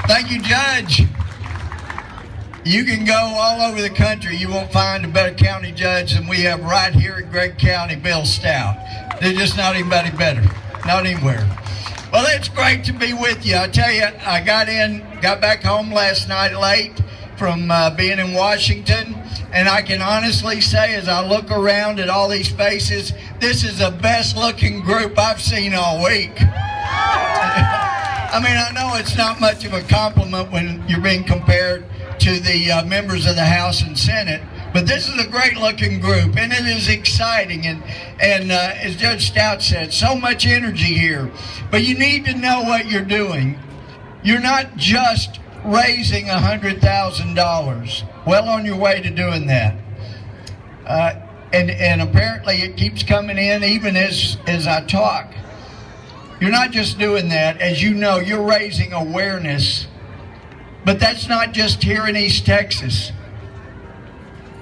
Thank you, Judge. You can go all over the country. You won't find a better county judge than we have right here in Gregg County, Bill Stout. There's just not anybody better. Not anywhere. Well, it's great to be with you. I tell you, I got back home last night late from being in Washington, and I can honestly say, as I look around at all these faces, this is the best looking group I've seen all week. I mean, I know it's not much of a compliment when you're being compared to the members of the House and Senate, but this is a great looking group, and it is exciting, and as Judge Stout said, so much energy here. But you need to know what you're doing. You're not just raising $100,000. Well on your way to doing that. And apparently it keeps coming in even as I talk. You're not just doing that. As you know, you're raising awareness. But that's not just here in East Texas.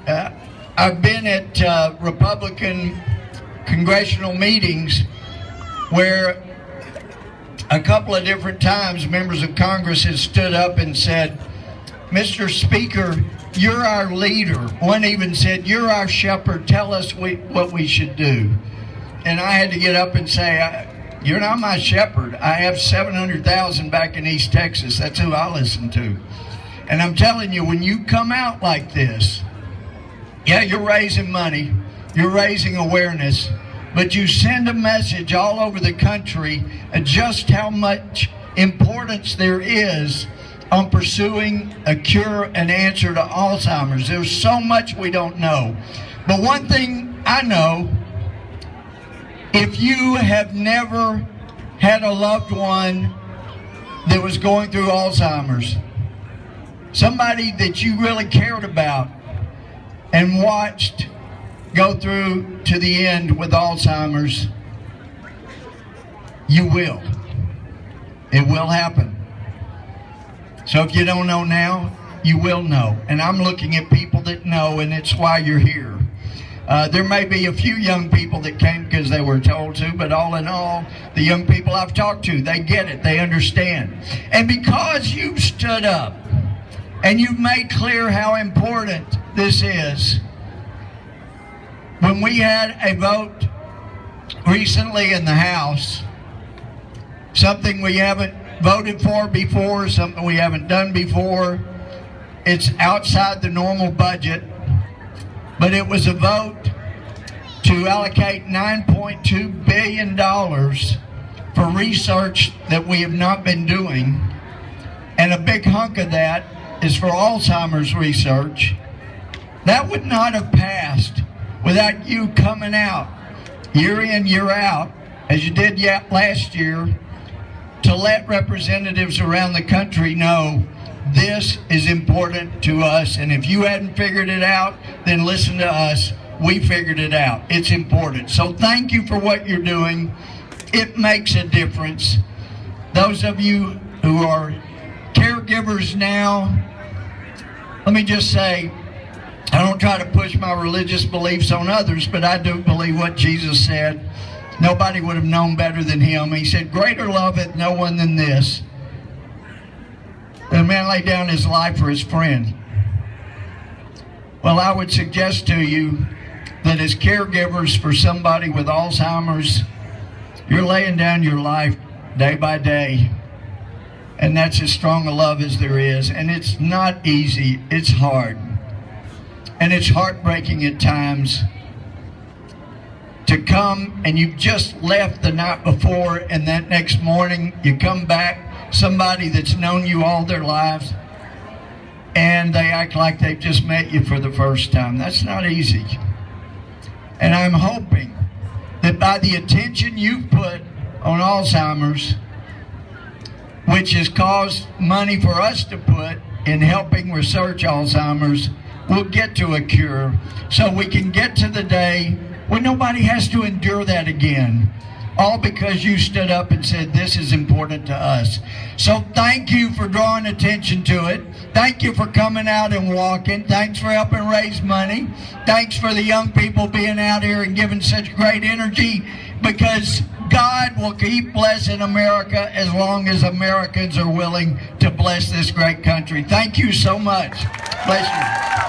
I've been at Republican congressional meetings where a couple of different times members of Congress have stood up and said, Mr. Speaker, you're our leader. One even said, you're our shepherd. Tell us what we should do. And I had to get up and say, you're not my shepherd. I have 700,000 back in East Texas. That's who I listen to. And I'm telling you, when you come out like this, yeah, you're raising money, you're raising awareness, but you send a message all over the country of just how much importance there is on pursuing a cure and answer to Alzheimer's. There's so much we don't know. But one thing I know, if you have never had a loved one that was going through Alzheimer's, somebody that you really cared about and watched go through to the end with Alzheimer's, you will. It will happen. So if you don't know now, you will know. And I'm looking at people that know, and it's why you're here. There may be a few young people that came because they were told to, but all in all, the young people I've talked to, they get it, they understand. And because you've stood up and you've made clear how important this is, when we had a vote recently in the House, something we haven't voted for before, something we haven't done before, it's outside the normal budget, but it was a vote to allocate $9.2 billion for research that we have not been doing, and a big hunk of that is for Alzheimer's research. That would not have passed without you coming out year in, year out, as you did last year, to let representatives around the country know this is important to us, and if you hadn't figured it out, then listen to us. We figured it out. It's important. So thank you for what you're doing. It makes a difference. Those of you who are caregivers now, let me just say, I don't try to push my religious beliefs on others, but I do believe what Jesus said. Nobody would have known better than him. He said, greater love hath no one than this, that a man lay down his life for his friend. Well, I would suggest to you that as caregivers for somebody with Alzheimer's, you're laying down your life day by day. And that's as strong a love as there is. And it's not easy. It's hard. And it's heartbreaking at times to come and you've just left the night before, and that next morning you come back, somebody that's known you all their lives, and they act like they've just met you for the first time. That's not easy. And I'm hoping that by the attention you've put on Alzheimer's, which has caused money for us to put in helping research Alzheimer's, we'll get to a cure so we can get to the day when nobody has to endure that again. All because you stood up and said, this is important to us. So thank you for drawing attention to it. Thank you for coming out and walking. Thanks for helping raise money. Thanks for the young people being out here and giving such great energy, because God will keep blessing America as long as Americans are willing to bless this great country. Thank you so much. Bless you.